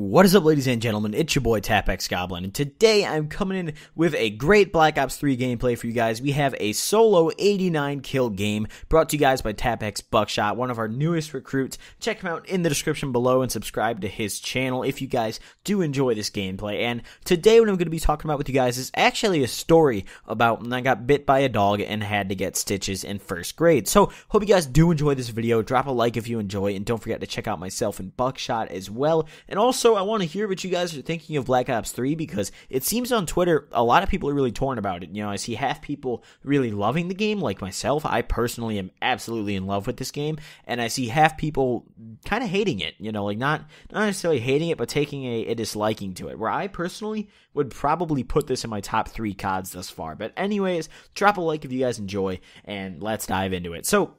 What is up, ladies and gentlemen? It's your boy TapXGoblin, and today I'm coming in with a great Black Ops 3 gameplay for you guys. We have a solo 89 kill game brought to you guys by tapXBuckshot, one of our newest recruits. Check him out in the description below and subscribe to his channel if you guys do enjoy this gameplay. And today what I'm going to be talking about with you guys is actually a story about when I got bit by a dog and had to get stitches in first grade. So hope you guys do enjoy this video. Drop a like if you enjoy, and don't forget to check out myself and Buckshot as well. And also, I want to hear what you guys are thinking of Black Ops 3, because it seems on Twitter a lot of people are really torn about it. You know, I see half people really loving the game, like myself. I personally am absolutely in love with this game, and I see half people kind of hating it. You know, like not necessarily hating it, but taking a disliking to it, where I personally would probably put this in my top 3 CODs thus far. But anyways, drop a like if you guys enjoy, and let's dive into it. So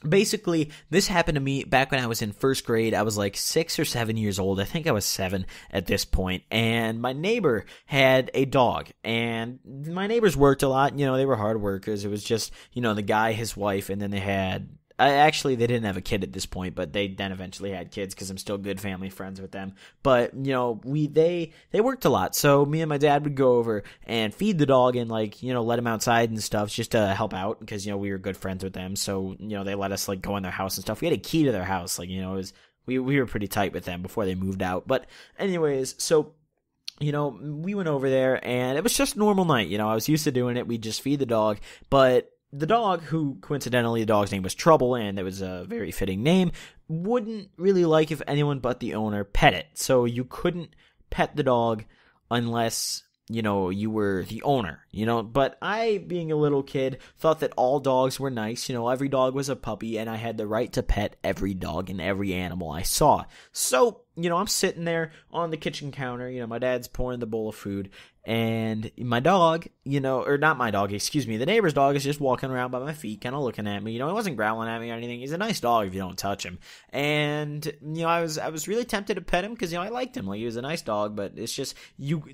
basically, this happened to me back when I was in first grade. I was like 6 or 7 years old. I think I was 7 at this point. And my neighbor had a dog. And my neighbors worked a lot. You know, they were hard workers. It was just, you know, the guy, his wife, and then they had... Actually, they didn't have a kid at this point, but they then eventually had kids because I'm still good family friends with them. But, you know, they worked a lot. So me and my dad would go over and feed the dog and, like, you know, let him outside and stuff just to help out because, you know, we were good friends with them. So, you know, they let us, like, go in their house and stuff. We had a key to their house. Like, you know, it was we were pretty tight with them before they moved out. But anyways, so... you know, we went over there, and it was just a normal night. You know, I was used to doing it. We'd just feed the dog. But the dog, who coincidentally the dog's name was Trouble, and it was a very fitting name, wouldn't really like if anyone but the owner pet it. So you couldn't pet the dog unless, you know, you were the owner, you know. But I, being a little kid, thought that all dogs were nice. You know, every dog was a puppy, and I had the right to pet every dog and every animal I saw. So, you know, I'm sitting there on the kitchen counter. You know, my dad's pouring the bowl of food, and my dog, you know, or not my dog, excuse me, the neighbor's dog is just walking around by my feet, kind of looking at me. You know, he wasn't growling at me or anything. He's a nice dog if you don't touch him. And, you know, I was really tempted to pet him because, you know, I liked him. Like, he was a nice dog, but it's just,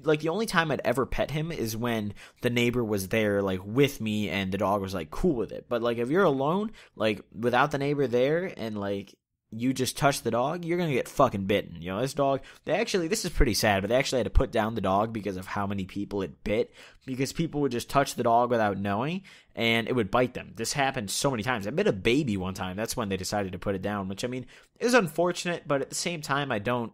like, the only time I'd ever pet him is when the neighbor was there, like, with me, and the dog was, like, cool with it. But, like, if you're alone, like, without the neighbor there, and, like, you just touch the dog, you're gonna get fucking bitten. You know, this dog, this is pretty sad, but they actually had to put down the dog because of how many people it bit, because people would just touch the dog without knowing, and it would bite them. This happened so many times. I bit a baby one time. That's when they decided to put it down, which, I mean, is unfortunate, but at the same time, I don't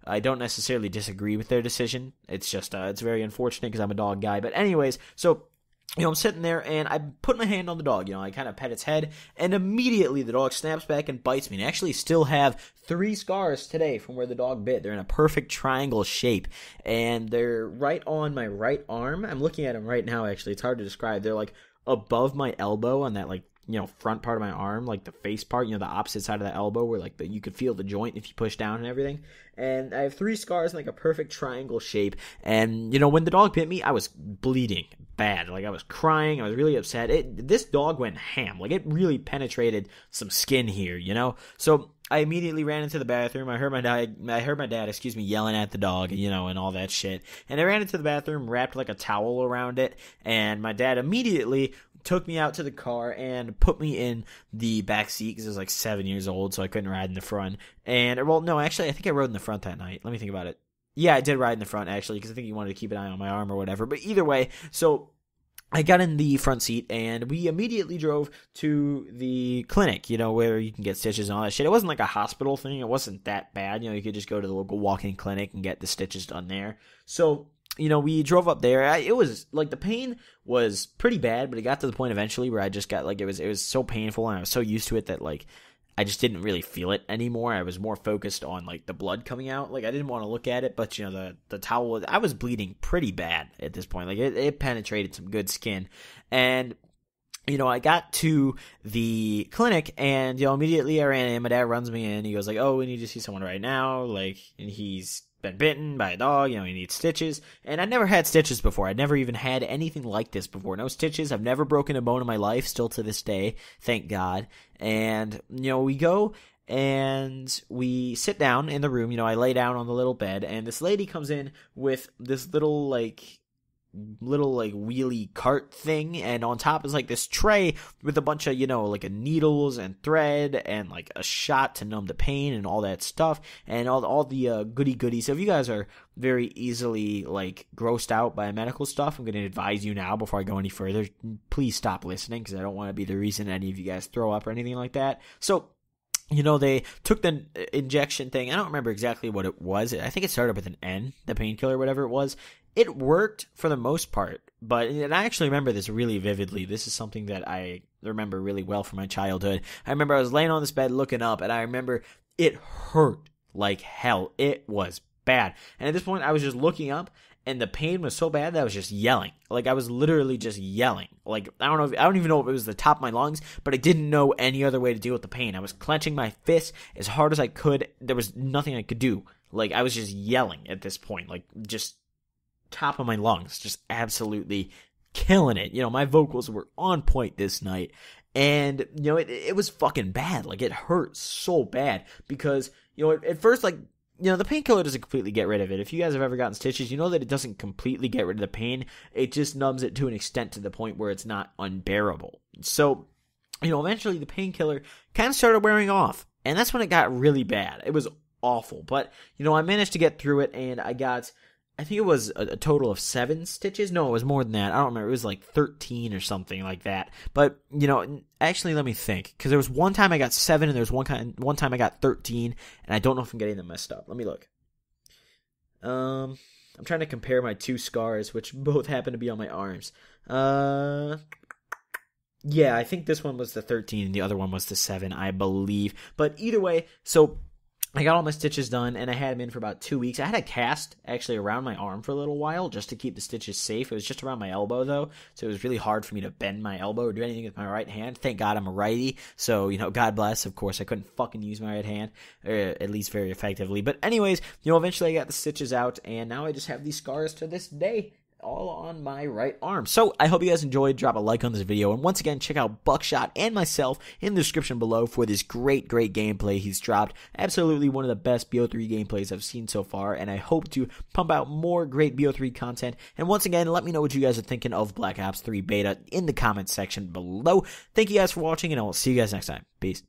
necessarily disagree with their decision. It's just, it's very unfortunate because I'm a dog guy. But anyways, so... you know, I'm sitting there, and I put my hand on the dog. You know, I kind of pet its head, and immediately the dog snaps back and bites me. And I actually still have 3 scars today from where the dog bit. They're in a perfect triangle shape, and they're right on my right arm. I'm looking at them right now, actually. It's hard to describe. They're, like, above my elbow on that, like, you know, front part of my arm, like the face part, you know, the opposite side of the elbow where, like, you could feel the joint if you push down and everything. And I have 3 scars in, like, a perfect triangle shape. And, you know, when the dog bit me, I was bleeding bad. Like, I was crying. I was really upset. This dog went ham. Like, it really penetrated some skin here, you know? So I immediately ran into the bathroom. I heard my dad, yelling at the dog, you know, and all that shit. And I ran into the bathroom, wrapped, like, a towel around it. And my dad immediately took me out to the car and put me in the back seat because I was like 7 years old, so I couldn't ride in the front. And, well, no, actually, I think I rode in the front that night. Let me think about it. Yeah, I did ride in the front, actually, because I think he wanted to keep an eye on my arm or whatever. But either way, so I got in the front seat, and we immediately drove to the clinic, you know, where you can get stitches and all that shit. It wasn't like a hospital thing. It wasn't that bad. You know, you could just go to the local walk-in clinic and get the stitches done there. So, you know, we drove up there. It was, like, the pain was pretty bad, but it got to the point eventually where I just got, like, it was so painful, and I was so used to it that, like, I just didn't really feel it anymore. I was more focused on, like, the blood coming out. Like, I didn't want to look at it, but, you know, the towel, I was bleeding pretty bad at this point. Like, it penetrated some good skin. And, you know, I got to the clinic, and, you know, immediately I ran in. My dad runs me in. He goes, like, oh, we need to see someone right now. Like, and he's been bitten by a dog, you know, he needs stitches. And I never had stitches before. I'd never even had anything like this before. No stitches. I've never broken a bone in my life, still to this day, thank God. And, you know, we go and we sit down in the room. You know, I lay down on the little bed, and this lady comes in with this little, like, little like wheelie cart thing, and on top is like this tray with a bunch of, like needles and thread and like a shot to numb the pain and all that stuff and all the goodies. So if you guys are very easily like grossed out by medical stuff, I'm going to advise you now before I go any further, please stop listening, because I don't want to be the reason any of you guys throw up or anything like that. So they took the injection thing. I don't remember exactly what it was. I think it started with an N, the painkiller, whatever it was. It worked for the most part, and I actually remember this really vividly. This is something that I remember really well from my childhood. I remember I was laying on this bed looking up, and I remember it hurt like hell. It was bad. And at this point, I was just looking up, and the pain was so bad that I was just yelling. Like, I was literally just yelling. Like, I don't even know if it was the top of my lungs, but I didn't know any other way to deal with the pain. I was clenching my fists as hard as I could. There was nothing I could do. Like, I was just yelling at this point. Like, just top of my lungs. Just absolutely killing it. My vocals were on point this night. And, it was fucking bad. Like, it hurt so bad because, at first, like, the painkiller doesn't completely get rid of it. If you guys have ever gotten stitches, you know that it doesn't completely get rid of the pain. It just numbs it to an extent to the point where it's not unbearable. So, eventually the painkiller kind of started wearing off. And that's when it got really bad. It was awful. But, I managed to get through it, and I think it was a total of 7 stitches. No, it was more than that. I don't remember. It was like 13 or something like that. But, actually let me think. Because there was one time I got 7 and there was one time I got 13. And I don't know if I'm getting them messed up. Let me look. I'm trying to compare my 2 scars, which both happen to be on my arms. Yeah, I think this one was the 13 and the other one was the 7, I believe. But either way, so I got all my stitches done, and I had them in for about 2 weeks. I had a cast, actually, around my arm for a little while, just to keep the stitches safe. It was just around my elbow, though, so it was really hard for me to bend my elbow or do anything with my right hand. Thank God I'm a righty, so, God bless. Of course, I couldn't fucking use my right hand, or at least very effectively. But anyways, eventually I got the stitches out, and now I just have these scars to this day, all on my right arm. So I hope you guys enjoyed. Drop a like on this video, and once again, check out Buckshot and myself in the description below for this great gameplay he's dropped. Absolutely one of the best BO3 gameplays I've seen so far, and I hope to pump out more great BO3 content. And once again, let me know what you guys are thinking of Black Ops 3 beta in the comments section below. Thank you guys for watching, and I will see you guys next time. Peace.